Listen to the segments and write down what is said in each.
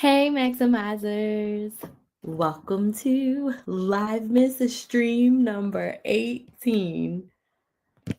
Hey, Maximizers. Welcome to LiveMas stream number 18.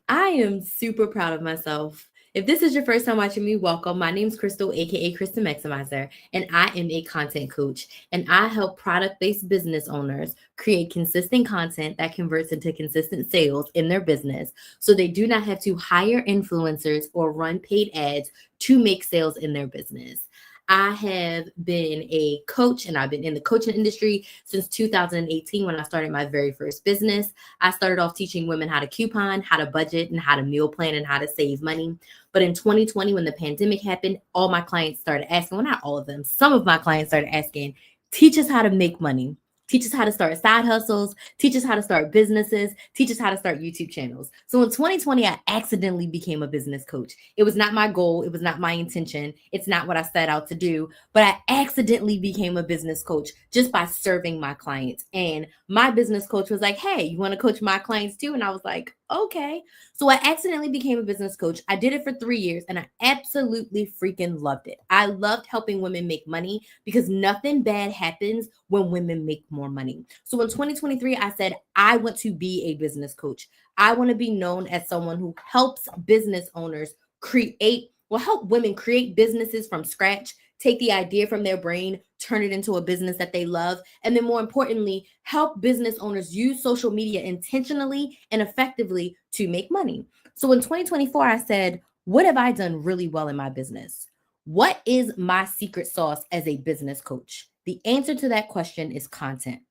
I am super proud of myself. If this is your first time watching me, welcome. My name is Crystal, aka Kristen Maximizer, and I am a content coach. And I help product based business owners create consistent content that converts into consistent sales in their business so they do not have to hire influencers or run paid ads to make sales in their business. I have been a coach and I've been in the coaching industry since 2018 when I started my very first business. I started off teaching women how to coupon, how to budget, and how to meal plan and how to save money. But in 2020, when the pandemic happened, all my clients started asking, well, not all of them, some of my clients started asking, teach us how to make money. Teach us how to start side hustles, teach us how to start businesses, teach us how to start YouTube channels. So in 2020, I accidentally became a business coach. It was not my goal. It was not my intention. It's not what I set out to do, but I accidentally became a business coach just by serving my clients. And my business coach was like, hey, you want to coach my clients too? And I was like, okay. So I accidentally became a business coach. I did it for 3 years and I absolutely freaking loved it. I loved helping women make money because nothing bad happens when women make more money. So in 2023, I said, I want to be a business coach. I want to be known as someone who helps business owners help women create businesses from scratch, take the idea from their brain, turn it into a business that they love, and then more importantly, help business owners use social media intentionally and effectively to make money. So in 2024, I said, what have I done really well in my business? What is my secret sauce as a business coach? The answer to that question is content.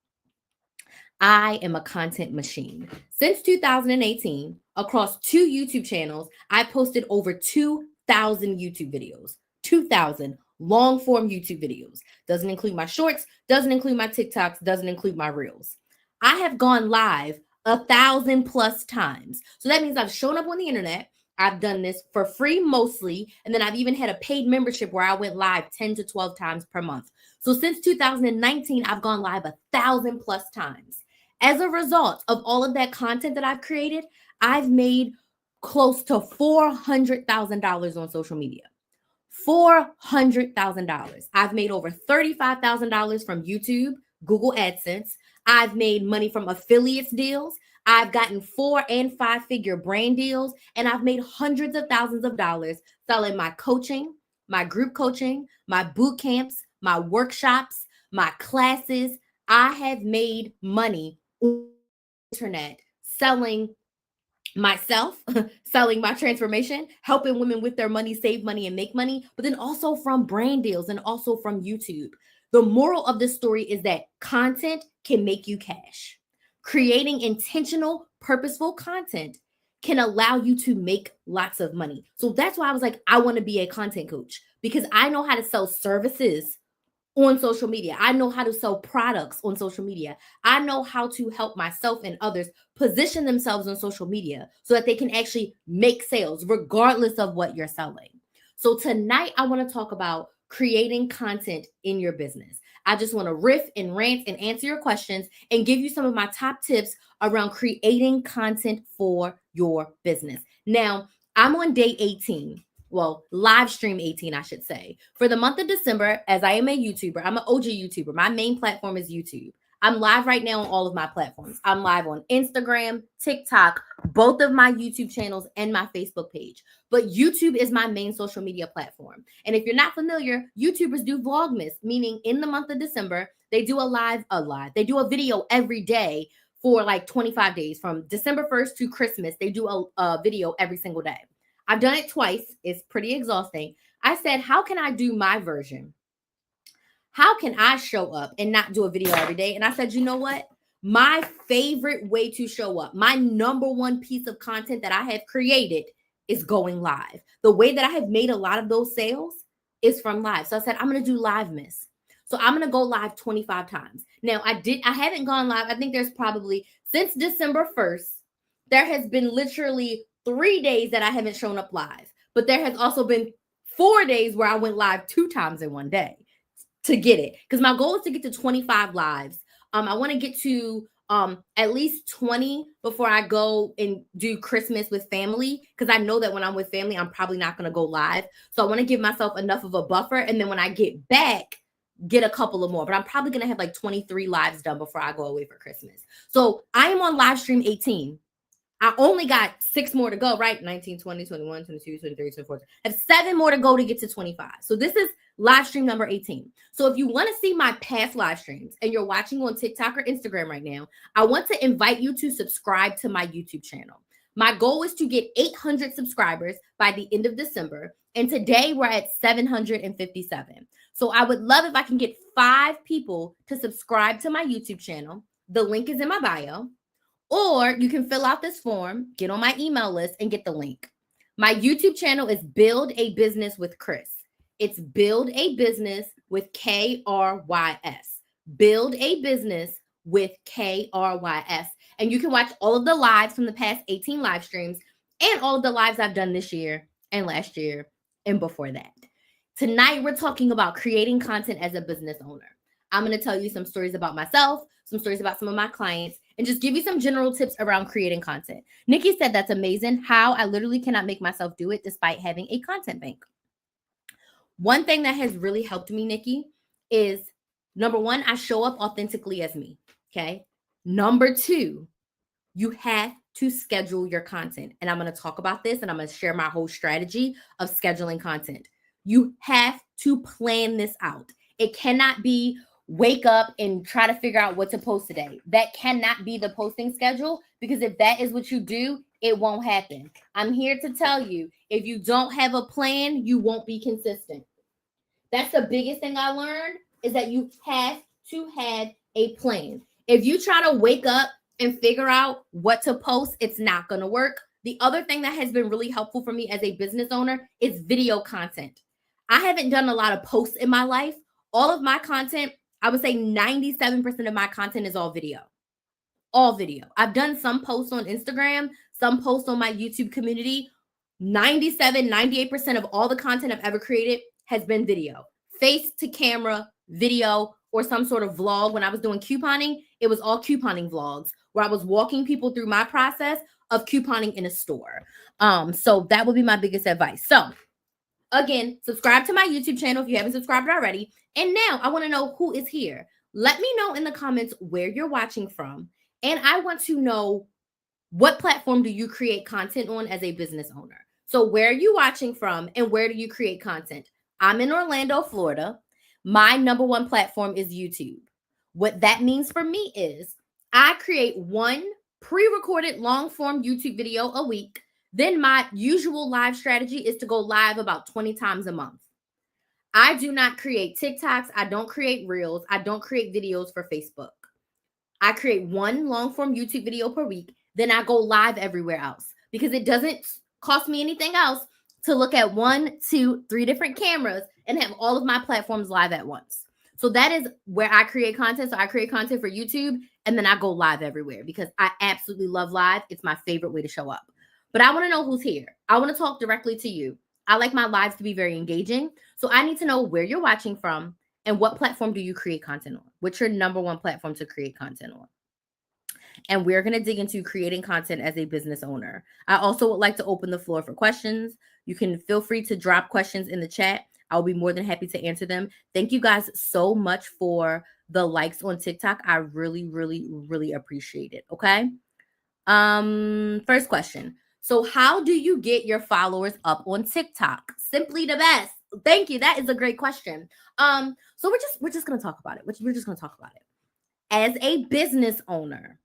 I am a content machine. Since 2018, across 2 YouTube channels, I posted over 2,000 YouTube videos. 2,000 long form YouTube videos. Doesn't include my shorts, doesn't include my TikToks, doesn't include my reels. I have gone live 1,000 plus times. So that means I've shown up on the internet. I've done this for free mostly. And then I've even had a paid membership where I went live 10 to 12 times per month. So since 2019, I've gone live 1,000 plus times. As a result of all of that content that I've created, I've made close to $400,000 on social media. $400,000. I've made over $35,000 from YouTube, Google AdSense. I've made money from affiliates deals. I've gotten 4 and 5 figure brand deals, and I've made hundreds of thousands of dollars selling my coaching, my group coaching, my boot camps, my workshops, my classes. I have made money on the internet selling myself, selling my transformation, helping women with their money, save money, and make money, but then also from brand deals and also from YouTube. The moral of this story is that content can make you cash. Creating intentional, purposeful content can allow you to make lots of money. So that's why I was like, I want to be a content coach because I know how to sell services on social media. I know how to sell products on social media. I know how to help myself and others position themselves on social media so that they can actually make sales regardless of what you're selling. So tonight I want to talk about creating content in your business. I just want to riff and rant and answer your questions and give you some of my top tips around creating content for your business. Now, I'm on day 18. Well, live stream 18, I should say. For the month of December, as I am a YouTuber, I'm an OG YouTuber. My main platform is YouTube. I'm live right now on all of my platforms. I'm live on Instagram, TikTok, both of my YouTube channels, and my Facebook page. But YouTube is my main social media platform. And if you're not familiar, YouTubers do Vlogmas, meaning in the month of December, they do they do a video every day for like 25 days. From December 1st to Christmas, they do a video every single day. I've done it twice. It's pretty exhausting. I said, how can I do my version? How can I show up and not do a video every day? And I said, you know what? My favorite way to show up, my number one piece of content that I have created is going live. The way that I have made a lot of those sales is from live. So I said, I'm going to do LiveMas. So I'm going to go live 25 times. Now, I haven't gone live. I think there's probably since December 1st, there has been literally 3 days that I haven't shown up live, but there has also been 4 days where I went live 2 times in one day to get it. Because my goal is to get to 25 lives. I want to get to at least 20 before I go and do Christmas with family. Because I know that when I'm with family, I'm probably not going to go live. So I want to give myself enough of a buffer. And then when I get back, get a couple of more, but I'm probably going to have like 23 lives done before I go away for Christmas. So I am on live stream 18. I only got 6 more to go, right? 19, 20, 21, 22, 23, 24. I have 7 more to go to get to 25. So this is live stream number 18. So if you want to see my past live streams and you're watching on TikTok or Instagram right now, I want to invite you to subscribe to my YouTube channel. My goal is to get 800 subscribers by the end of December. And today we're at 757. So I would love if I can get 5 people to subscribe to my YouTube channel. The link is in my bio. Or you can fill out this form, get on my email list, and get the link. My YouTube channel is Build a Business with Chris. It's Build a Business with KRYS. Build a Business with KRYS. And you can watch all of the lives from the past 18 live streams and all of the lives I've done this year and last year and before that. Tonight, we're talking about creating content as a business owner. I'm going to tell you some stories about myself, some stories about some of my clients, and just give you some general tips around creating content. Nikki said, that's amazing. How I literally cannot make myself do it despite having a content bank. One thing that has really helped me, Nikki, is number 1, I show up authentically as me. Okay. Number 2, you have to schedule your content. And I'm going to talk about this and I'm going to share my whole strategy of scheduling content. You have to plan this out. It cannot be wake up and try to figure out what to post today. That cannot be the posting schedule, because if that is what you do, it won't happen. I'm here to tell you, if you don't have a plan, you won't be consistent. That's the biggest thing I learned, is that you have to have a plan. If you try to wake up and figure out what to post, it's not going to work. The other thing that has been really helpful for me as a business owner is video content. I haven't done a lot of posts in my life. All of my content, I would say 97% of my content is all video. All video. I've done some posts on Instagram, some posts on my YouTube community. 98% of all the content I've ever created has been video. Face to camera, video, or some sort of vlog. When I was doing couponing, it was all couponing vlogs where I was walking people through my process of couponing in a store. So that would be my biggest advice. So again, subscribe to my YouTube channel if you haven't subscribed already. And now I want to know who is here. Let me know in the comments where you're watching from. And I want to know, what platform do you create content on as a business owner? So where are you watching from and where do you create content? I'm in Orlando, Florida. My number 1 platform is YouTube. What that means for me is I create 1 pre-recorded long-form YouTube video a week. Then my usual live strategy is to go live about 20 times a month. I do not create TikToks. I don't create Reels. I don't create videos for Facebook. I create 1 long-form YouTube video per week. Then I go live everywhere else, because it doesn't cost me anything else to look at 1, 2, 3 different cameras and have all of my platforms live at once. So that is where I create content. So I create content for YouTube and then I go live everywhere because I absolutely love live. It's my favorite way to show up. But I want to know who's here. I want to talk directly to you. I like my lives to be very engaging. So I need to know where you're watching from and what platform do you create content on? What's your number 1 platform to create content on? And we're going to dig into creating content as a business owner. I also would like to open the floor for questions. You can feel free to drop questions in the chat. I'll be more than happy to answer them. Thank you guys so much for the likes on TikTok. I really, really, really appreciate it. Okay. First question. So how do you get your followers up on TikTok? Simply the best. Thank you. That is a great question. So we're just going to talk about it. We're just going to talk about it. As a business owner,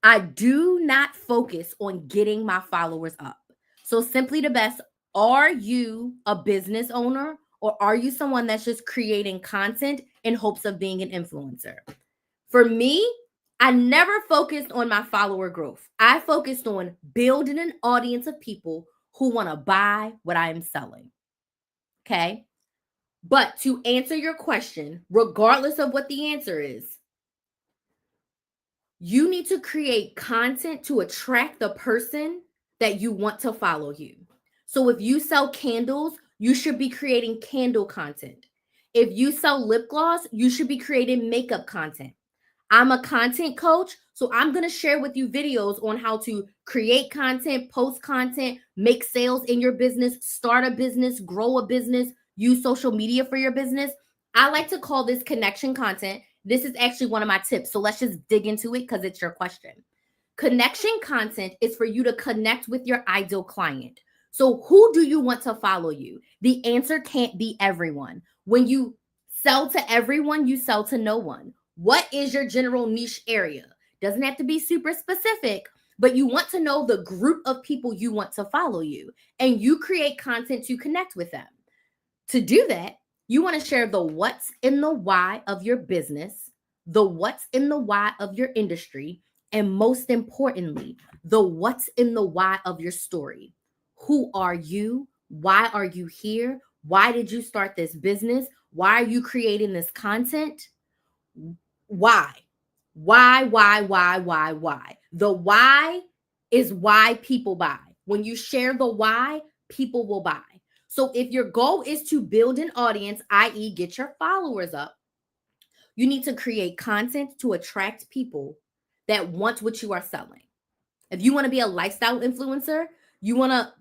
I do not focus on getting my followers up. So simply the best, are you a business owner or are you someone that's just creating content in hopes of being an influencer? For me, I never focused on my follower growth. I focused on building an audience of people who want to buy what I am selling. Okay. But to answer your question, regardless of what the answer is, you need to create content to attract the person that you want to follow you. So if you sell candles, you should be creating candle content. If you sell lip gloss, you should be creating makeup content. I'm a content coach, so I'm going to share with you videos on how to create content, post content, make sales in your business, start a business, grow a business, use social media for your business. I like to call this connection content. This is actually one of my tips. So let's just dig into it because it's your question. Connection content is for you to connect with your ideal client. So who do you want to follow you? The answer can't be everyone. When you sell to everyone, you sell to no one. What is your general niche area? Doesn't have to be super specific, but you want to know the group of people you want to follow you, and you create content to connect with them. To do that, you want to share the what's in the why of your business, the what's in the why of your industry, and most importantly, the what's in the why of your story. Who are you? Why are you here? Why did you start this business? Why are you creating this content? Why? Why? The why is why people buy. When you share the why, people will buy. So if your goal is to build an audience, i.e., get your followers up, you need to create content to attract people that want what you are selling. If you want to be a lifestyle influencer, you want to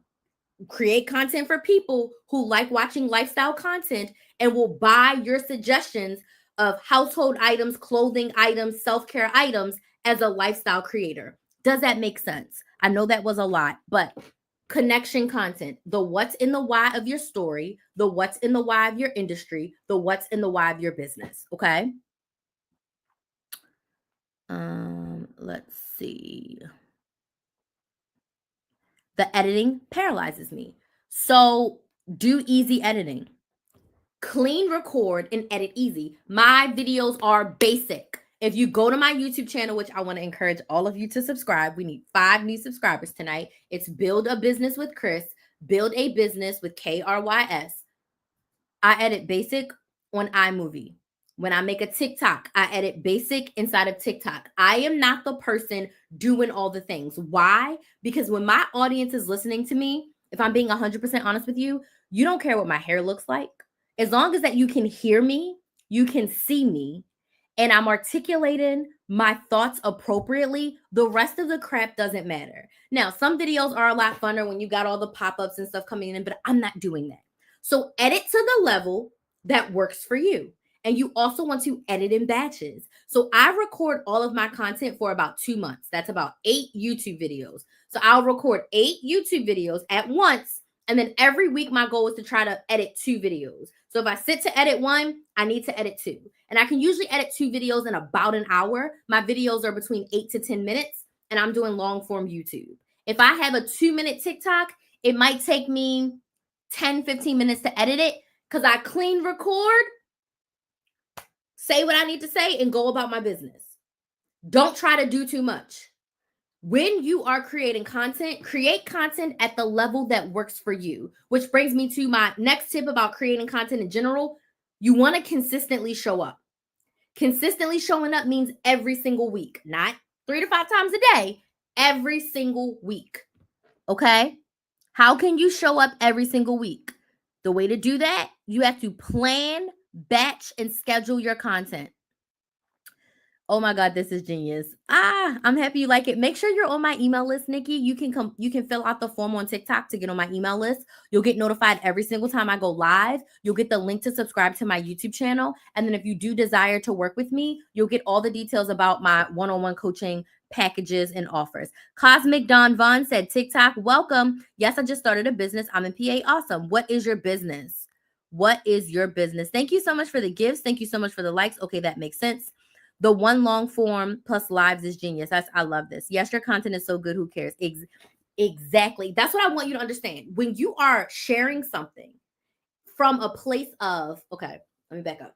create content for people who like watching lifestyle content and will buy your suggestions of household items, clothing items, self-care items as a lifestyle creator. Does that make sense? I know that was a lot, but connection content, the what's in the why of your story, the what's in the why of your industry, the what's in the why of your business. Okay. Let's see. The editing paralyzes me. So do easy editing. Clean, record, and edit easy. My videos are basic. If you go to my YouTube channel, which I want to encourage all of you to subscribe, we need 5 new subscribers tonight. It's Build a Business with Chris, Build a Business with KRYS. I edit basic on iMovie. When I make a TikTok, I edit basic inside of TikTok. I am not the person doing all the things. Why? Because when my audience is listening to me, if I'm being 100% honest with you, you don't care what my hair looks like. As long as that you can hear me, you can see me, and I'm articulating my thoughts appropriately, the rest of the crap doesn't matter. Now, some videos are a lot funner when you got all the pop-ups and stuff coming in, but I'm not doing that. So edit to the level that works for you. And you also want to edit in batches. So I record all of my content for about 2 months. That's about 8 YouTube videos. So I'll record 8 YouTube videos at once. And then every week, my goal is to try to edit 2 videos. So if I sit to edit 1, I need to edit 2. And I can usually edit 2 videos in about an hour. My videos are between 8 to 10 minutes, and I'm doing long form YouTube. If I have a 2-minute TikTok, it might take me 10, 15 minutes to edit it because I clean record, say what I need to say, and go about my business. Don't try to do too much. When you are creating content, create content at the level that works for you, which brings me to my next tip about creating content in general. You want to consistently show up. Consistently showing up means every single week, not 3 to 5 times a day, every single week. Okay? How can you show up every single week? The way to do that, you have to plan, batch, and schedule your content. Oh my God, this is genius. I'm happy you like it. Make sure you're on my email list, Nikki. You can fill out the form on TikTok to get on my email list. You'll get notified every single time I go live. You'll get the link to subscribe to my YouTube channel. And then if you do desire to work with me, you'll get all the details about my one-on-one coaching packages and offers. Cosmic Don Vaughn said, TikTok, welcome. Yes, I just started a business. I'm in PA. Awesome. What is your business? What is your business? Thank you so much for the gifts. Thank you so much for the likes. Okay, that makes sense. The one long form plus lives is genius. I love this. Yes, your content is so good. Who cares? Exactly. That's what I want you to understand. When you are sharing something from a place of, okay, let me back up.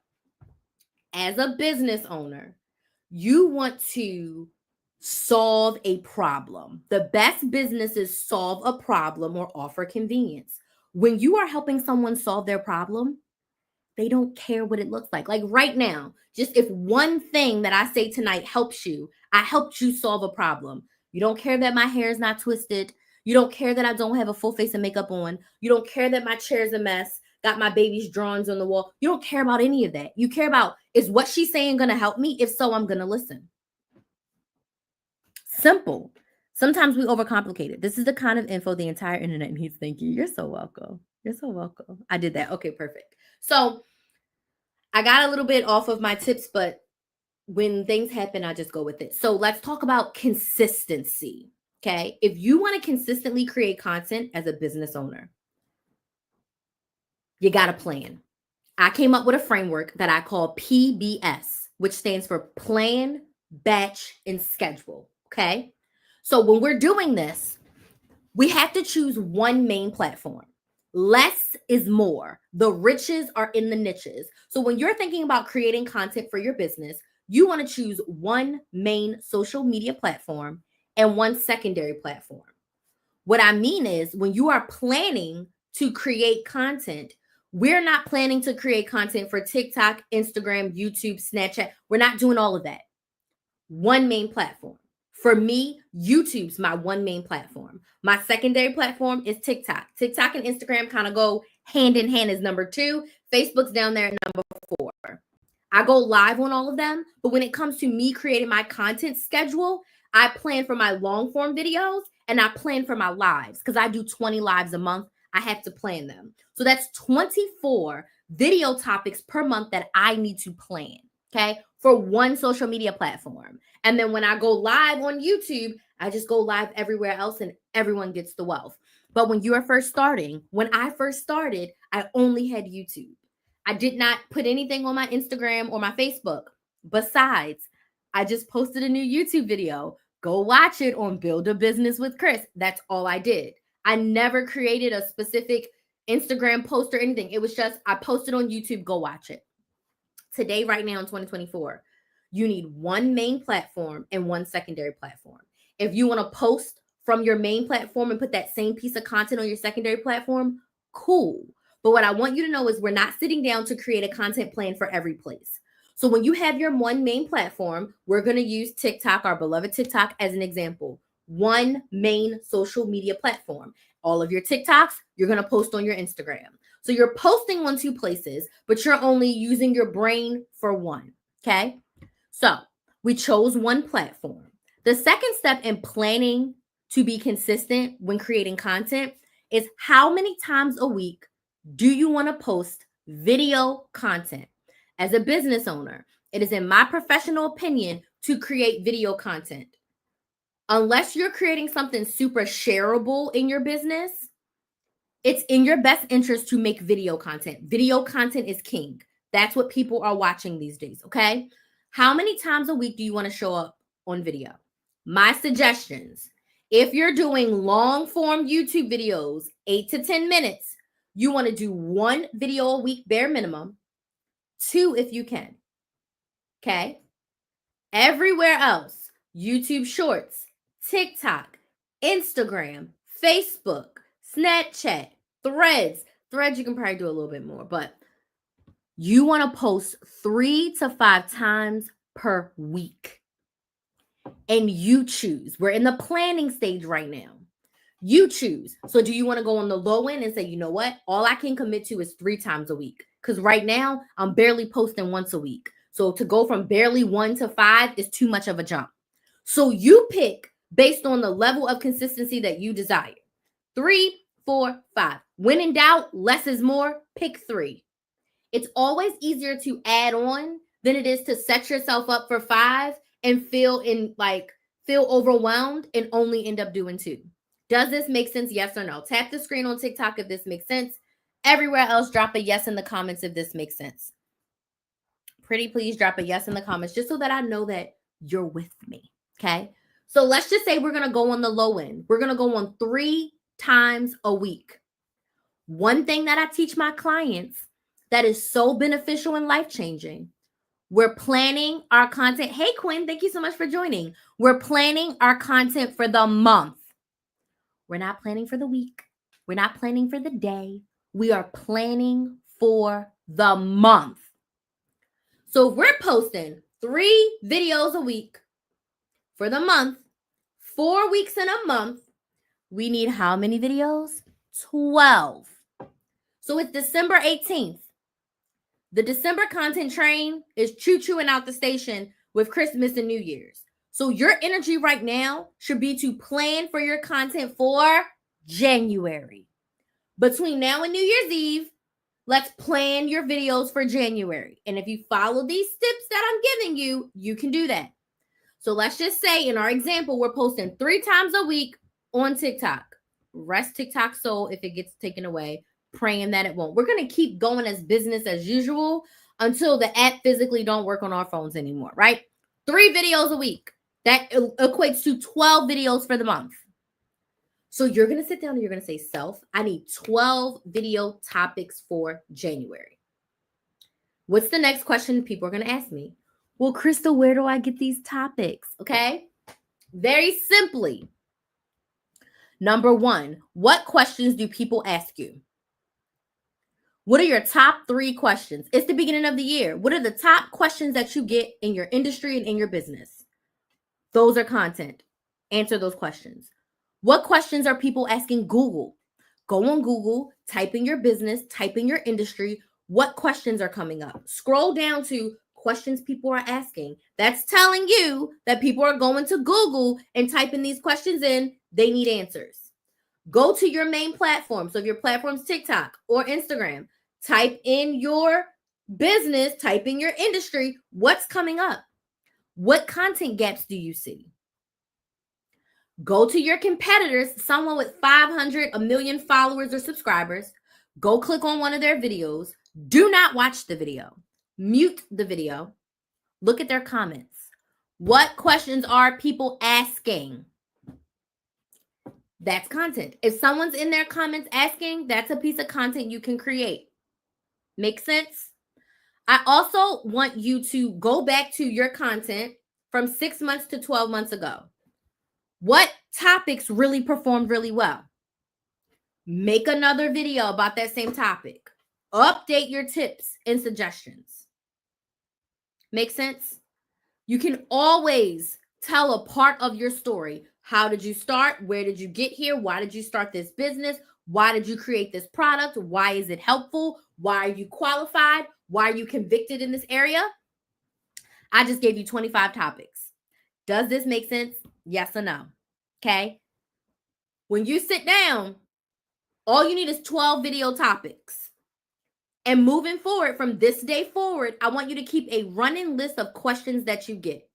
As a business owner, you want to solve a problem. The best businesses solve a problem or offer convenience. When you are helping someone solve their problem, they don't care what it looks like. Like right now, just if one thing that I say tonight helps you, I helped you solve a problem. You don't care that my hair is not twisted. You don't care that I don't have a full face of makeup on. You don't care that my chair is a mess, got my baby's drawings on the wall. You don't care about any of that. You care about, is what she's saying going to help me? If so, I'm going to listen. Simple. Sometimes we overcomplicate it. This is the kind of info the entire internet needs. Thank you. You're so welcome. You're so welcome. I did that. Okay, perfect. So I got a little bit off of my tips, but when things happen, I just go with it. So let's talk about consistency. Okay. If you want to consistently create content as a business owner, you got to plan. I came up with a framework that I call PBS, which stands for plan, batch, and schedule. Okay. So when we're doing this, we have to choose one main platform. Less is more. The riches are in the niches. So when you're thinking about creating content for your business, you want to choose one main social media platform and one secondary platform. What I mean is, when you are planning to create content, we're not planning to create content for TikTok, Instagram, YouTube, Snapchat. We're not doing all of that. One main platform. For me, YouTube's my one main platform. My secondary platform is TikTok. TikTok and Instagram kind of go hand in hand as number 2. Facebook's down there at number 4. I go live on all of them, but when it comes to me creating my content schedule, I plan for my long form videos and I plan for my lives because I do 20 lives a month. I have to plan them. So that's 24 video topics per month that I need to plan, okay, for one social media platform. And then when I go live on YouTube, I just go live everywhere else and everyone gets the wealth. But when you are first starting, when I first started, I only had YouTube. I did not put anything on my Instagram or my Facebook. Besides, I just posted a new YouTube video. Go watch it on Build a Business with Chris. That's all I did. I never created a specific Instagram post or anything. It was just, I posted on YouTube, go watch it. Today, right now in 2024, you need one main platform and one secondary platform. If you want to post from your main platform and put that same piece of content on your secondary platform, cool. But what I want you to know is we're not sitting down to create a content plan for every place. So when you have your one main platform, we're going to use TikTok, our beloved TikTok, as an example. One main social media platform. All of your TikToks, you're going to post on your Instagram. So you're posting on 2 places, but you're only using your brain for one. Okay. So we chose one platform. The second step in planning to be consistent when creating content is how many times a week do you want to post video content? As a business owner, it is in my professional opinion to create video content. Unless you're creating something super shareable in your business, it's in your best interest to make video content. Video content is king. That's what people are watching these days, okay? How many times a week do you want to show up on video? My suggestions, if you're doing long form YouTube videos, 8 to 10 minutes, you want to do 1 video a week, bare minimum, 2 if you can, okay? Everywhere else, YouTube Shorts, TikTok, Instagram, Facebook, Snapchat, Threads. Threads, you can probably do a little bit more, but you want to post 3 to 5 times per week. And you choose. We're in the planning stage right now. You choose. So do you want to go on the low end and say, you know what? All I can commit to is 3 times a week. Because right now, I'm barely posting once a week. So to go from barely 1 to 5 is too much of a jump. So you pick based on the level of consistency that you desire. 3, 4, 5. When in doubt, less is more. Pick 3. It's always easier to add on than it is to set yourself up for 5 and feel overwhelmed and only end up doing 2. Does this make sense? Yes or no? Tap the screen on TikTok if this makes sense. Everywhere else, drop a yes in the comments if this makes sense. Pretty please drop a yes in the comments just so that I know that you're with me, okay? So let's just say we're going to go on the low end. We're going to go on 3 times a week. One thing that I teach my clients that is so beneficial and life-changing, we're planning our content. Hey, Quinn, thank you so much for joining. We're planning our content for the month. We're not planning for the week. We're not planning for the day. We are planning for the month. So if we're posting 3 videos a week for the month, 4 weeks in a month, we need how many videos? 12. So it's December 18th. The December content train is choo-chooing out the station with Christmas and New Year's. So your energy right now should be to plan for your content for January. Between now and New Year's Eve, Let's plan your videos for January. And if you follow these tips that I'm giving you, you can do that. So let's just say in our example, we're posting 3 times a week on TikTok. Rest TikTok soul if it gets taken away, praying that it won't. We're going to keep going as business as usual until the app physically don't work on our phones anymore, right? 3 videos a week. That equates to 12 videos for the month. So you're going to sit down and you're going to say, self, I need 12 video topics for January. What's the next question people are going to ask me? Well, Crystal, where do I get these topics? Okay. Very simply. Number 1, what questions do people ask you? What are your top 3 questions? It's the beginning of the year. What are the top questions that you get in your industry and in your business? Those are content. Answer those questions. What questions are people asking Google? Go on Google, type in your business, type in your industry. What questions are coming up? Scroll down to questions people are asking. That's telling you that people are going to Google and typing these questions in. They need answers. Go to your main platform. So if your platform's TikTok or Instagram, type in your business, type in your industry. What's coming up? What content gaps do you see? Go to your competitors, someone with 500, a million followers or subscribers. Go click on one of their videos. Do not watch the video. Mute the video. Look at their comments. What questions are people asking? That's content. If someone's in their comments asking, that's a piece of content you can create. Make sense? I also want you to go back to your content from 6 months to 12 months ago. What topics really performed really well? Make another video about that same topic. Update your tips and suggestions. Make sense? You can always tell a part of your story. How did you start? Where did you get here? Why did you start this business? Why did you create this product? Why is it helpful? Why are you qualified? Why are you convicted in this area? I just gave you 25 topics. Does this make sense? Yes or no? Okay. When you sit down, all you need is 12 video topics. And moving forward from this day forward, I want you to keep a running list of questions that you get.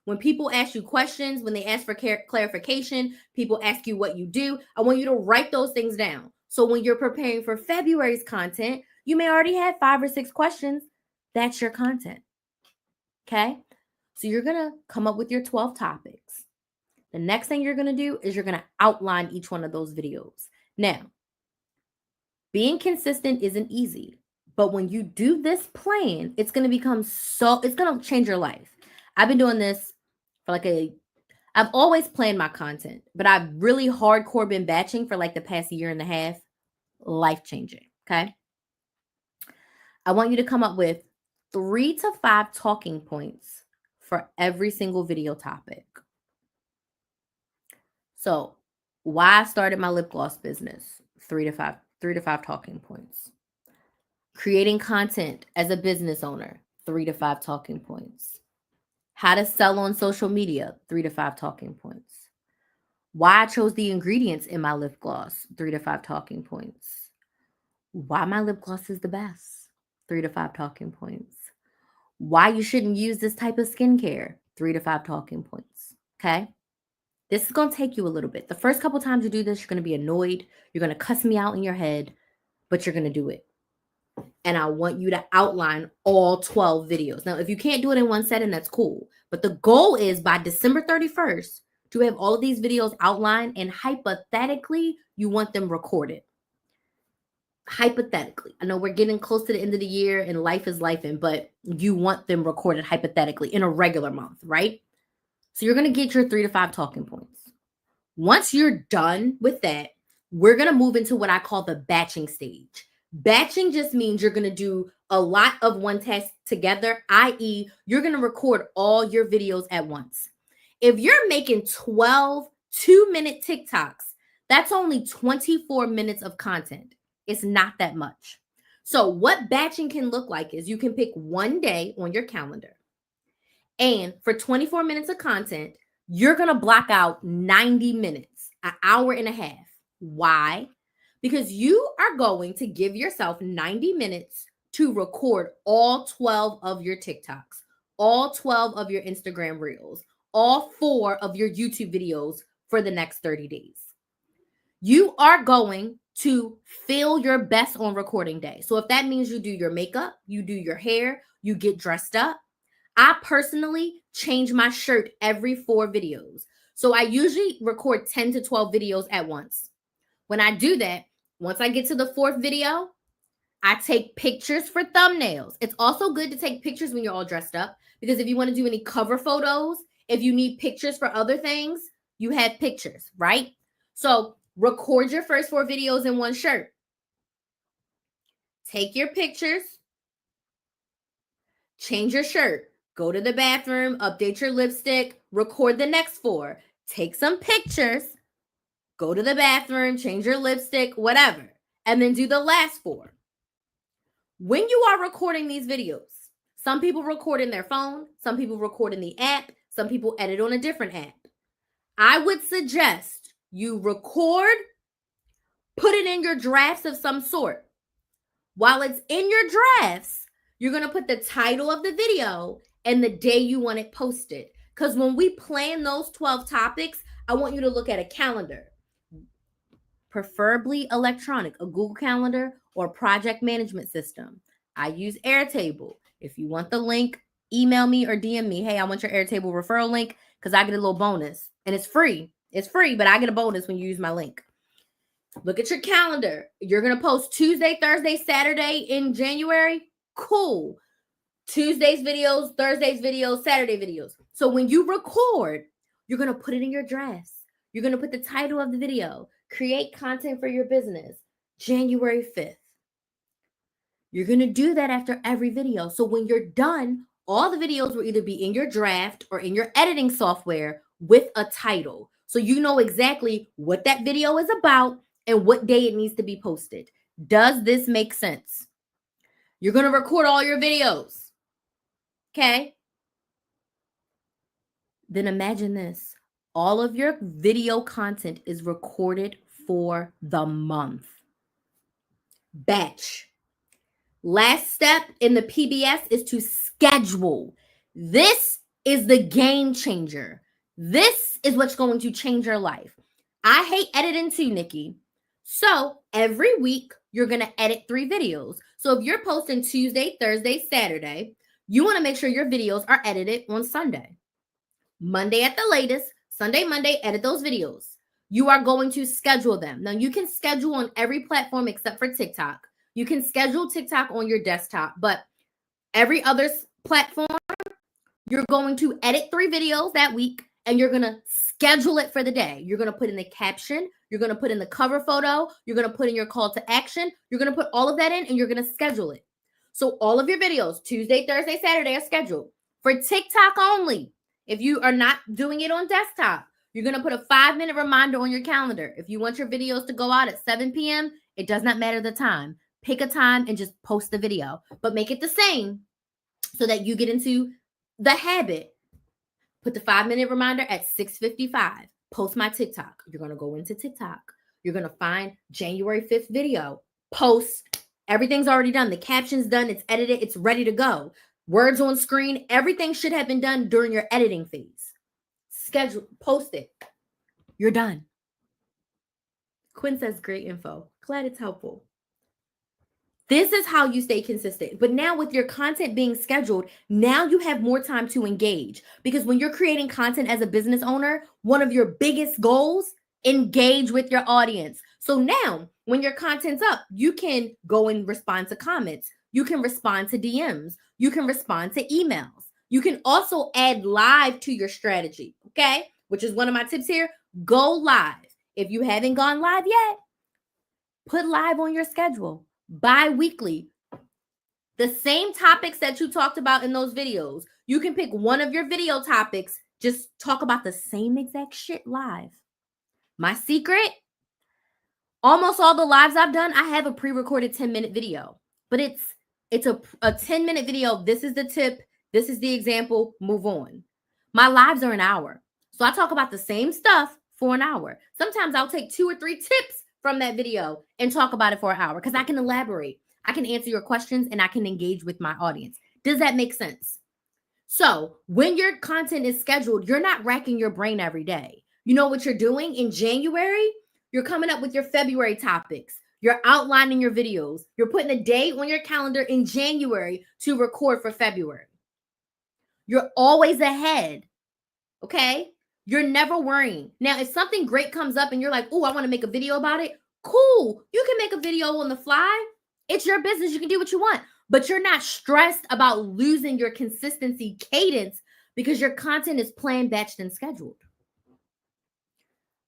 When people ask you questions, when they ask for clarification, people ask you what you do, I want you to write those things down. So when you're preparing for February's content, you may already have 5 or 6 questions. That's your content. Okay? So you're going to come up with your 12 topics. The next thing you're going to do is you're going to outline each one of those videos. Now, being consistent isn't easy, but when you do this plan, it's going to change your life. I've been doing this for I've always planned my content, but I've really hardcore been batching for the past year and a half. Life-changing, okay? I want you to come up with 3 to 5 talking points for every single video topic. So, why I started my lip gloss business, 3 to 5 talking points. Creating content as a business owner, 3 to 5 talking points. How to sell on social media, 3 to 5 talking points. Why I chose the ingredients in my lip gloss, 3 to 5 talking points. Why my lip gloss is the best, 3 to 5 talking points. Why you shouldn't use this type of skincare, 3 to 5 talking points, okay? This is going to take you a little bit. The first couple times you do this, you're going to be annoyed. You're going to cuss me out in your head, but you're going to do it. And I want you to outline all 12 videos. Now, if you can't do it in one setting, that's cool. But the goal is by December 31st to have all of these videos outlined, and hypothetically, you want them recorded. Hypothetically. I know we're getting close to the end of the year and life is lifing, but you want them recorded hypothetically in a regular month, right? So you're going to get your 3 to 5 talking points. Once you're done with that, we're going to move into what I call the batching stage. Batching just means you're going to do a lot of one task together, i.e., you're going to record all your videos at once. If you're making 12 2-minute TikToks, that's only 24 minutes of content. It's not that much. So what batching can look like is you can pick one day on your calendar. And for 24 minutes of content, you're going to block out 90 minutes, an hour and a half. Why? because you are going to give yourself 90 minutes to record all 12 of your TikToks, all 12 of your Instagram reels, all 4 of your YouTube videos for the next 30 days. You are going to feel your best on recording day. So if that means you do your makeup, you do your hair, you get dressed up. I personally change my shirt every 4 videos. So I usually record 10 to 12 videos at once. When I do that, once I get to the 4th video, I take pictures for thumbnails. It's also good to take pictures when you're all dressed up, because if you want to do any cover photos, if you need pictures for other things, you have pictures, right? So record your first 4 videos in one shirt. Take your pictures, change your shirt, go to the bathroom, update your lipstick, record the next 4, take some pictures, go to the bathroom, change your lipstick, whatever, and then do the last 4. When you are recording these videos, some people record in their phone, some people record in the app, some people edit on a different app. I would suggest you record, put it in your drafts of some sort. While it's in your drafts, you're going to put the title of the video and the day you want it posted. Because when we plan those 12 topics, I want you to look at a calendar, preferably electronic, a Google Calendar or project management system. I use Airtable. If you want the link, email me or DM me. Hey, I want your Airtable referral link, because I get a little bonus. And it's free. It's free, but I get a bonus when you use my link. Look at your calendar. You're going to post Tuesday, Thursday, Saturday in January. Cool. Tuesday's videos, Thursday's videos, Saturday videos. So when you record, you're going to put it in your drafts. You're going to put the title of the video, create content for your business, January 5th. You're going to do that after every video. So when you're done, all the videos will either be in your draft or in your editing software with a title. So you know exactly what that video is about and what day it needs to be posted. Does this make sense? You're going to record all your videos. Okay? Then imagine this. All of your video content is recorded for the month. Batch. Last step in the PBS is to schedule. This is the game changer. This is what's going to change your life. I hate editing too, Nikki. So every week, you're going to edit 3 videos. So if you're posting Tuesday, Thursday, Saturday, you want to make sure your videos are edited on Sunday. Monday at the latest, Sunday, Monday, edit those videos. You are going to schedule them. Now, you can schedule on every platform except for TikTok. You can schedule TikTok on your desktop, but every other platform, you're going to edit 3 videos that week, and you're going to schedule it for the day. You're going to put in the caption. You're going to put in the cover photo. You're going to put in your call to action. You're going to put all of that in, and you're going to schedule it. So all of your videos, Tuesday, Thursday, Saturday, are scheduled. For TikTok only, if you are not doing it on desktop, you're going to put a 5-minute reminder on your calendar. If you want your videos to go out at 7 p.m., it does not matter the time. Pick a time and just post the video, but make it the same so that you get into the habit. Put the 5-minute reminder at 6:55. Post my TikTok. You're going to go into TikTok. You're going to find January 5th video. Post. Everything's already done. The caption's done. It's edited. It's ready to go. Words on screen. Everything should have been done during your editing phase. Schedule. Post it. You're done. Quinn says great info. Glad it's helpful. This is how you stay consistent. But now with your content being scheduled, now you have more time to engage. Because when you're creating content as a business owner, one of your biggest goals, engage with your audience. So now when your content's up, you can go and respond to comments. You can respond to DMs. You can respond to emails. You can also add live to your strategy, okay? Which is one of my tips here. Go live. If you haven't gone live yet, put live on your schedule. Bi-weekly. The same topics that you talked about in those videos. You can pick one of your video topics, just talk about the same exact shit live. My secret, almost all the lives I've done, I have a pre-recorded 10-minute video. But it's a 10-minute video. This is the tip. This is the example. Move on. My lives are an hour. So I talk about the same stuff for an hour. Sometimes I'll take 2 or 3 tips from that video and talk about it for an hour because I can elaborate. I can answer your questions and I can engage with my audience. Does that make sense? So when your content is scheduled, you're not racking your brain every day. You know what you're doing in January? You're coming up with your February topics. You're outlining your videos. You're putting a date on your calendar in January to record for February. You're always ahead. Okay? You're never worrying. Now, if something great comes up and you're like, oh, I want to make a video about it, cool. You can make a video on the fly. It's your business. You can do what you want. But you're not stressed about losing your consistency cadence because your content is planned, batched, and scheduled.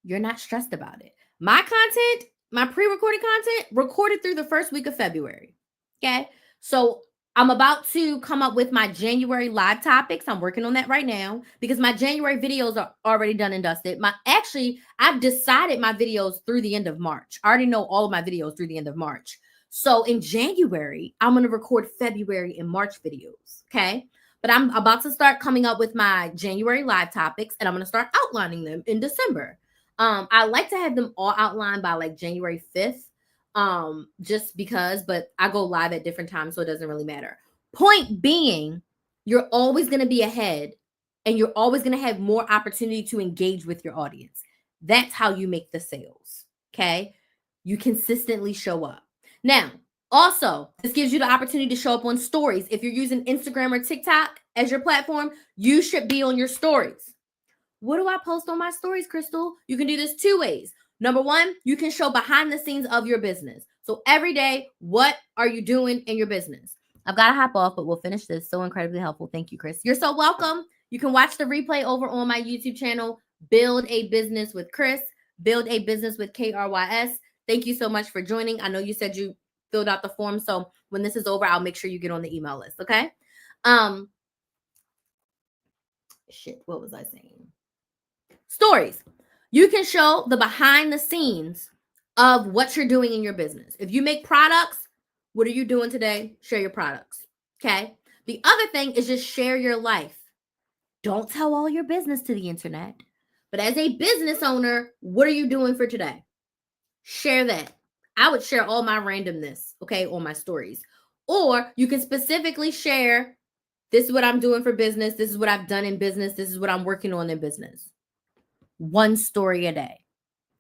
You're not stressed about it. My content, my pre-recorded content, recorded through the first week of February. Okay? So I'm about to come up with my January live topics. I'm working on that right now because my January videos are already done and dusted. I've decided my videos through the end of March. I already know all of my videos through the end of March. So in January, I'm going to record February and March videos. Okay. But I'm about to start coming up with my January live topics and I'm going to start outlining them in December. I like to have them all outlined by like January 5th. Just because, but I go live at different times, so it doesn't really matter. Point being, you're always going to be ahead and you're always going to have more opportunity to engage with your audience. That's how you make the sales. Okay. You consistently show up. Now, also, this gives you the opportunity to show up on stories. If you're using Instagram or TikTok as your platform, you should be on your stories. What do I post on my stories, Crystal? You can do this 2 ways. Number one, you can show behind the scenes of your business. So every day, what are you doing in your business? I've got to hop off, but we'll finish this. So incredibly helpful. Thank you, Chris. You're so welcome. You can watch the replay over on my YouTube channel, Build a Business with Chris, Build a Business with KRYS. Thank you so much for joining. I know you said you filled out the form. So when this is over, I'll make sure you get on the email list. Okay. What was I saying? Stories. You can show the behind the scenes of what you're doing in your business. If you make products, what are you doing today? Share your products. Okay. The other thing is just share your life. Don't tell all your business to the internet. But as a business owner, what are you doing for today? Share that. I would share all my randomness, okay, on my stories. Or you can specifically share, this is what I'm doing for business. This is what I've done in business. This is what I'm working on in business. One story a day.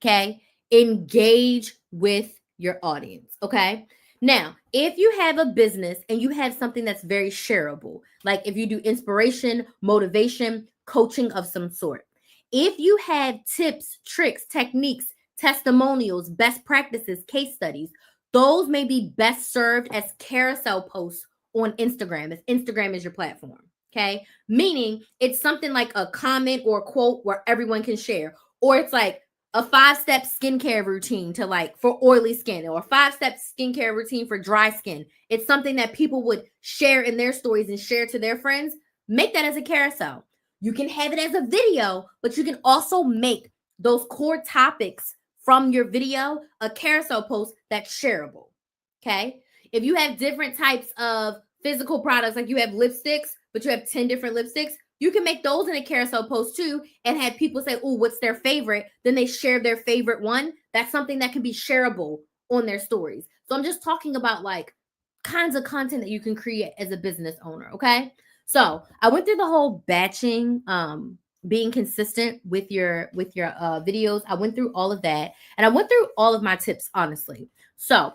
Okay. Engage with your audience. Okay. Now, if you have a business and you have something that's very shareable, like if you do inspiration, motivation, coaching of some sort, if you have tips, tricks, techniques, testimonials, best practices, case studies, those may be best served as carousel posts on Instagram, if Instagram is your platform. Okay. Meaning it's something like a comment or a quote where everyone can share, or it's like a 5-step skincare routine to like for oily skin, or a 5-step skincare routine for dry skin. It's something that people would share in their stories and share to their friends. Make that as a carousel. You can have it as a video, but you can also make those core topics from your video a carousel post that's shareable. Okay. If you have different types of physical products, like you have lipsticks, but you have 10 different lipsticks, you can make those in a carousel post too and have people say, oh, what's their favorite? Then they share their favorite one. That's something that can be shareable on their stories. So I'm just talking about like kinds of content that you can create as a business owner. Okay. So I went through the whole batching, being consistent with your videos. I went through all of that and I went through all of my tips, honestly. So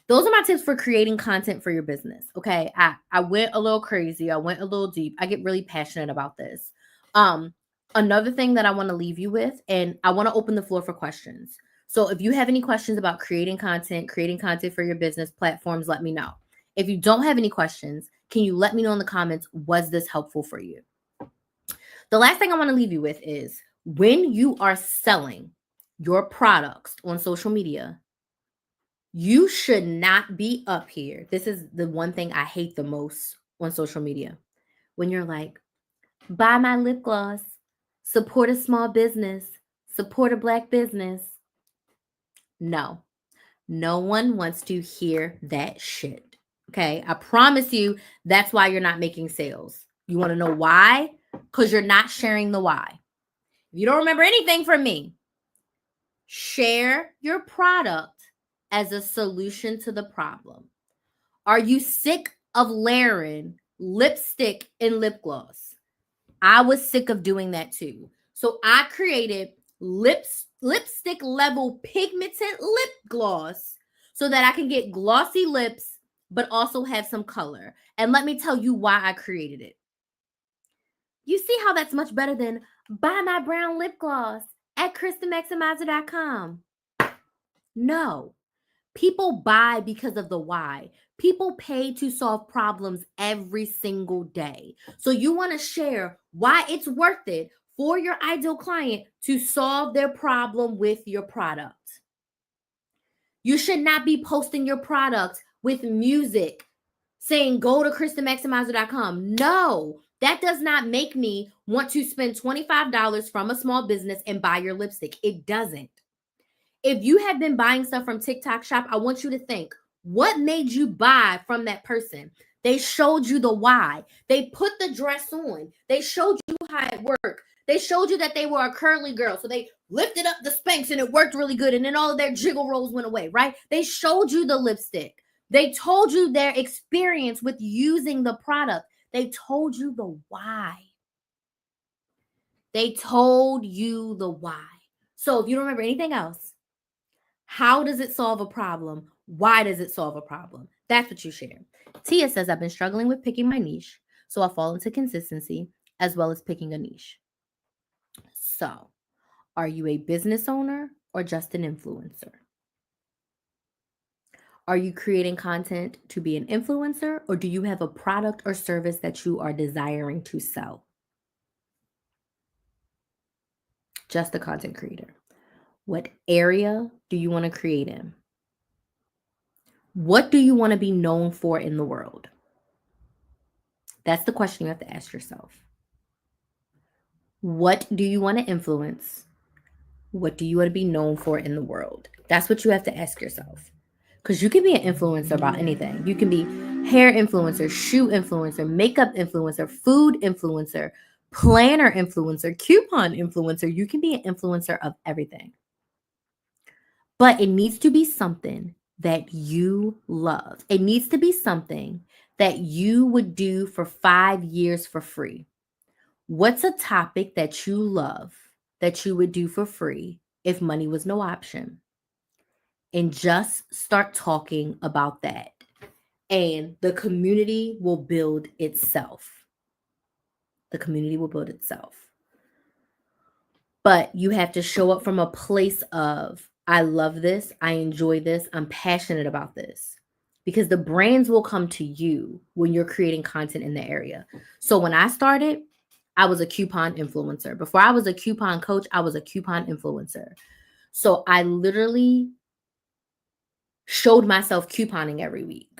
those are my tips for creating content for your business. Okay. I went a little crazy. I went a little deep. I get really passionate about this. Another thing that I want to leave you with, and I want to open the floor for questions. So if you have any questions about creating content for your business platforms, let me know. If you don't have any questions, can you let me know in the comments, was this helpful for you? The last thing I want to leave you with is when you are selling your products on social media, you should not be up here. This is the one thing I hate the most on social media. When you're like, buy my lip gloss, support a small business, support a Black business. No one wants to hear that shit. Okay. I promise you that's why you're not making sales. You want to know why? Because you're not sharing the why. If you don't remember anything from me, Share your product as a solution to the problem. Are you sick of layering lipstick and lip gloss? I was sick of doing that too. So I created lipstick level pigmented lip gloss so that I can get glossy lips, but also have some color. And let me tell you why I created it. You see how that's much better than buy my brown lip gloss at KristenMaximizer.com. No. People buy because of the why. People pay to solve problems every single day. So you want to share why it's worth it for your ideal client to solve their problem with your product. You should not be posting your product with music saying go to KristenMaximizer.com. No, that does not make me want to spend $25 from a small business and buy your lipstick. It doesn't. If you have been buying stuff from TikTok Shop, I want you to think, what made you buy from that person? They showed you the why. They put the dress on. They showed you how it worked. They showed you that they were a curly girl. So they lifted up the Spanx and it worked really good. And then all of their jiggle rolls went away, right? They showed you the lipstick. They told you their experience with using the product. They told you the why. They told you the why. So if you don't remember anything else, how does it solve a problem? Why does it solve a problem? That's what you share. Tia says, I've been struggling with picking my niche, so I fall into consistency as well as picking a niche. So, are you a business owner or just an influencer? Are you creating content to be an influencer, or do you have a product or service that you are desiring to sell? Just a content creator. What area do you want to create in? What do you want to be known for in the world? That's the question you have to ask yourself. What do you want to influence? What do you want to be known for in the world? That's what you have to ask yourself. Because you can be an influencer about anything. You can be hair influencer, shoe influencer, makeup influencer, food influencer, planner influencer, coupon influencer. You can be an influencer of everything. But it needs to be something that you love. It needs to be something that you would do for 5 years for free. What's a topic that you love that you would do for free if money was no option? And just start talking about that. And the community will build itself. The community will build itself. But you have to show up from a place of, I love this, I enjoy this, I'm passionate about this. Because the brands will come to you when you're creating content in the area. So when I started, I was a coupon influencer. Before I was a coupon coach, I was a coupon influencer. So I literally showed myself couponing every week,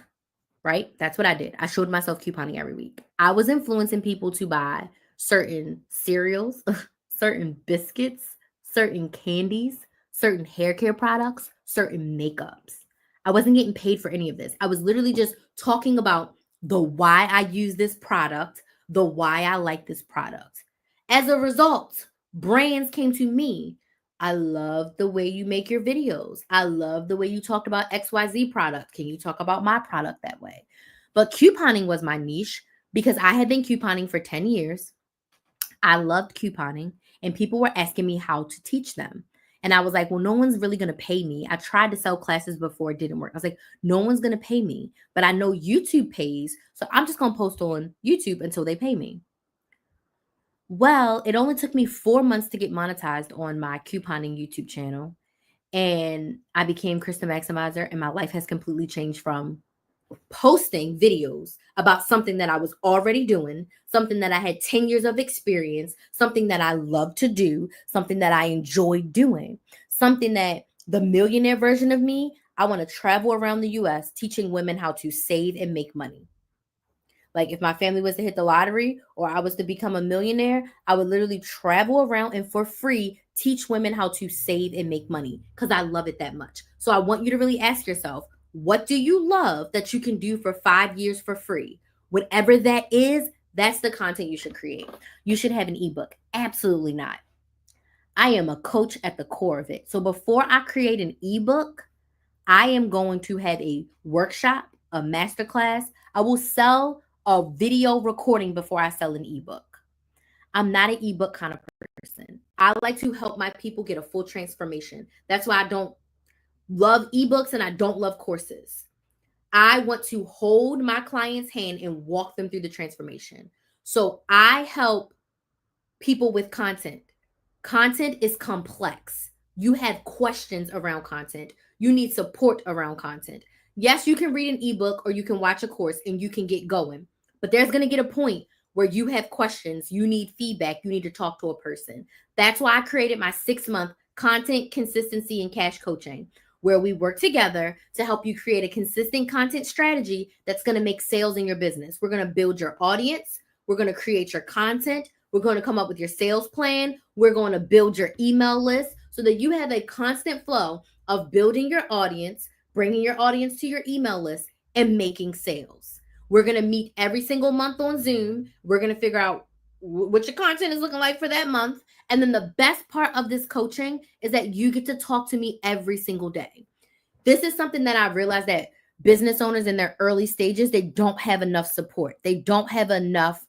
right? That's what I did. I showed myself couponing every week. I was influencing people to buy certain cereals, certain biscuits, certain candies, certain hair care products, certain makeups. I wasn't getting paid for any of this. I was literally just talking about the why I use this product, the why I like this product. As a result, brands came to me. I love the way you make your videos. I love the way you talked about XYZ product. Can you talk about my product that way? But couponing was my niche because I had been couponing for 10 years. I loved couponing and people were asking me how to teach them. And I was like, well, no one's really going to pay me. I tried to sell classes before it didn't work. I was like, no one's going to pay me, but I know YouTube pays. So I'm just going to post on YouTube until they pay me. Well, it only took me 4 months to get monetized on my couponing YouTube channel. And I became Kristen Maximizer, and my life has completely changed from posting videos about something that I was already doing, something that I had 10 years of experience, something that I love to do, something that I enjoy doing, something that the millionaire version of me, I want to travel around the US teaching women how to save and make money. Like if my family was to hit the lottery or I was to become a millionaire, I would literally travel around and for free teach women how to save and make money because I love it that much. So I want you to really ask yourself, what do you love that you can do for 5 years for free? Whatever that is, that's the content you should create. You should have an ebook. Absolutely not. I am a coach at the core of it. So before I create an ebook, I am going to have a workshop, a masterclass. I will sell a video recording before I sell an ebook. I'm not an ebook kind of person. I like to help my people get a full transformation. That's why I don't love ebooks and I don't love courses. I want to hold my client's hand and walk them through the transformation. So I help people with content. Content is complex. You have questions around content. You need support around content. Yes, you can read an ebook or you can watch a course and you can get going, but there's going to get a point where you have questions, you need feedback, you need to talk to a person. That's why I created my 6-month content consistency and cash coaching, where we work together to help you create a consistent content strategy that's going to make sales in your business. We're going to build your audience. We're going to create your content. We're going to come up with your sales plan. We're going to build your email list so that you have a constant flow of building your audience, bringing your audience to your email list, and making sales. We're going to meet every single month on Zoom. We're going to figure out what your content is looking like for that month. And then the best part of this coaching is that you get to talk to me every single day. This is something that I realized that business owners in their early stages, they don't have enough support. They don't have enough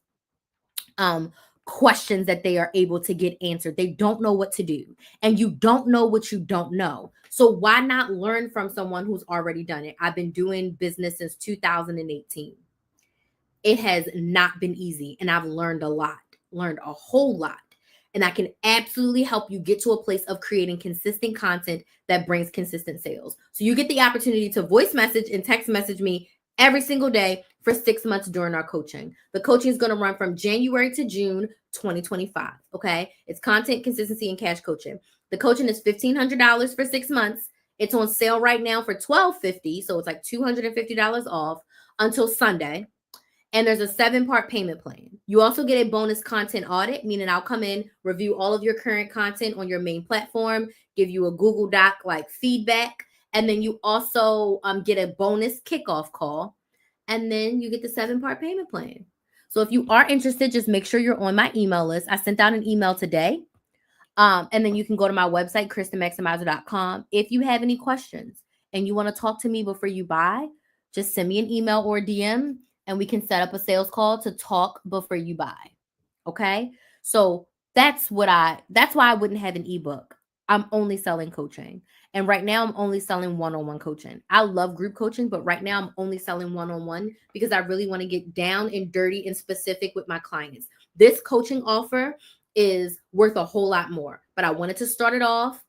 questions that they are able to get answered. They don't know what to do. And you don't know what you don't know. So why not learn from someone who's already done it? I've been doing business since 2018. It has not been easy. And I've learned a whole lot. And I can absolutely help you get to a place of creating consistent content that brings consistent sales. So you get the opportunity to voice message and text message me every single day for 6 months during our coaching. The coaching is going to run from January to June 2025. Okay. It's content, consistency, and cash coaching. The coaching is $1,500 for 6 months. It's on sale right now for $1,250. So it's like $250 off until Sunday. And there's a 7-part payment plan. You also get a bonus content audit, meaning I'll come in, review all of your current content on your main platform, give you a Google Doc like feedback. And then you also get a bonus kickoff call. And then you get the 7-part payment plan. So if you are interested, just make sure you're on my email list. I sent out an email today. And then you can go to my website, KristenMaximizer.com. If you have any questions and you want to talk to me before you buy, just send me an email or a DM and we can set up a sales call to talk before you buy. Okay. So that's why I wouldn't have an ebook. I'm only selling coaching. And right now I'm only selling one-on-one coaching. I love group coaching, but right now I'm only selling one-on-one because I really want to get down and dirty and specific with my clients. This coaching offer is worth a whole lot more, but I wanted to start it off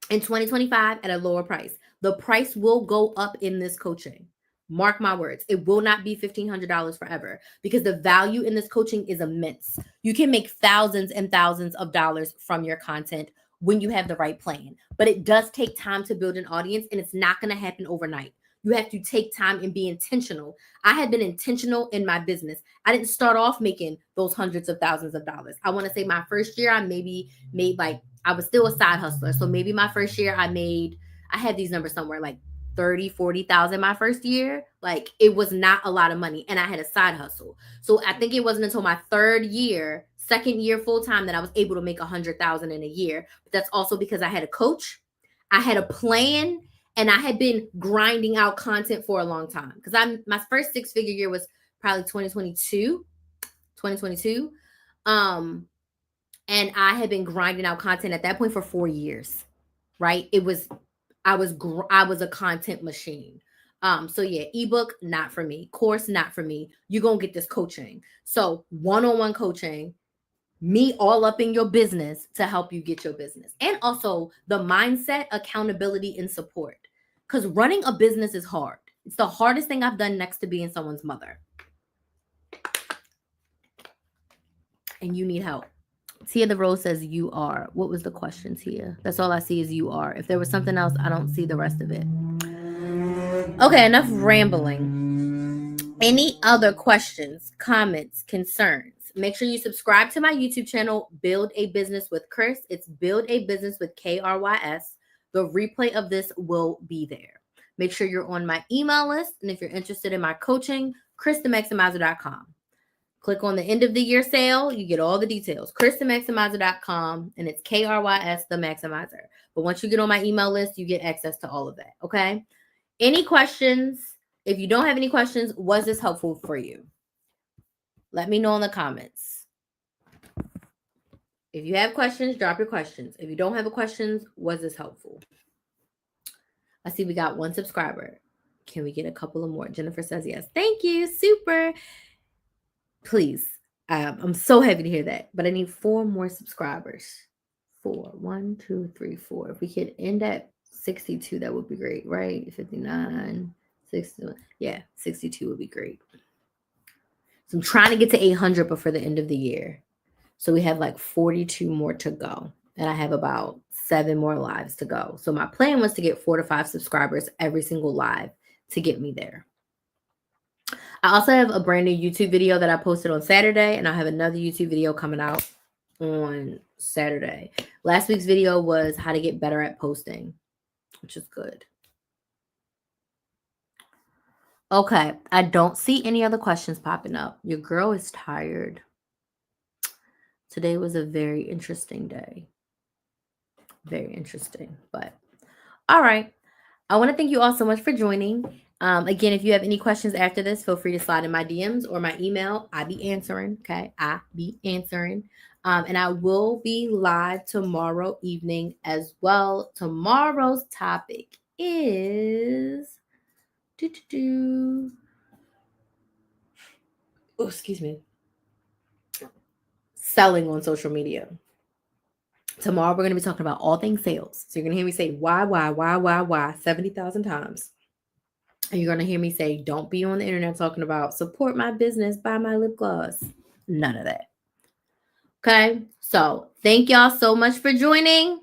in 2025 at a lower price. The price will go up in this coaching. Mark my words. It will not be $1,500 forever because the value in this coaching is immense. You can make thousands and thousands of dollars from your content when you have the right plan, but it does take time to build an audience and it's not going to happen overnight. You have to take time and be intentional. I have been intentional in my business. I didn't start off making those hundreds of thousands of dollars. I want to say my first year, I maybe made I was still a side hustler. So maybe my first year I had these numbers somewhere like 30, 40,000 my first year. Like it was not a lot of money and I had a side hustle. So I think it wasn't until my second year full time that I was able to make 100,000 in a year. But that's also because I had a coach, I had a plan, and I had been grinding out content for a long time. Because my first 6-figure year was probably 2022. And I had been grinding out content at that point for 4 years, right? I was a content machine. So yeah, ebook, not for me. Course, not for me. You're going to get this coaching. So one-on-one coaching, me all up in your business to help you get your business. And also the mindset, accountability, and support. Because running a business is hard. It's the hardest thing I've done next to being someone's mother. And you need help. Tia the Rose says you are. What was the question, Tia? That's all I see is you are. If there was something else, I don't see the rest of it. Okay, enough rambling. Any other questions, comments, concerns? Make sure you subscribe to my YouTube channel, Build a Business with Chris. It's Build a Business with KRYS. The replay of this will be there. Make sure you're on my email list. And if you're interested in my coaching, KristenMaximizer.com. Click on the end of the year sale. You get all the details. KrysTheMaximizer.com, and it's KRYS the Maximizer. But once you get on my email list, you get access to all of that. Okay. Any questions? If you don't have any questions, was this helpful for you? Let me know in the comments. If you have questions, drop your questions. If you don't have a questions, was this helpful? I see we got 1 subscriber. Can we get a couple of more? Jennifer says yes. Thank you. Super. Please. I'm so happy to hear that. But I need 4 more subscribers. 4. 1, 2, 3, 4. If we could end at 62, that would be great, right? 59, 61. Yeah, 62 would be great. So I'm trying to get to 800 before the end of the year. So we have like 42 more to go. And I have about 7 more lives to go. So my plan was to get 4 to 5 subscribers every single live to get me there. I also have a brand new YouTube video that I posted on Saturday, and I have another YouTube video coming out on Saturday. Last week's video was how to get better at posting, which is good. Okay, I don't see any other questions popping up. Your girl is tired. Today was a very interesting day. Very interesting, but all right. I want to thank you all so much for joining. Again, if you have any questions after this, feel free to slide in my DMs or my email. I be answering. Okay. I be answering. And I will be live tomorrow evening as well. Tomorrow's topic is oh, excuse me. Selling on social media. Tomorrow, we're going to be talking about all things sales. So you're going to hear me say why 70,000 times. And you're going to hear me say, don't be on the internet talking about support my business, buy my lip gloss. None of that. Okay. So thank y'all so much for joining.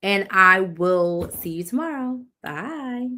And I will see you tomorrow. Bye.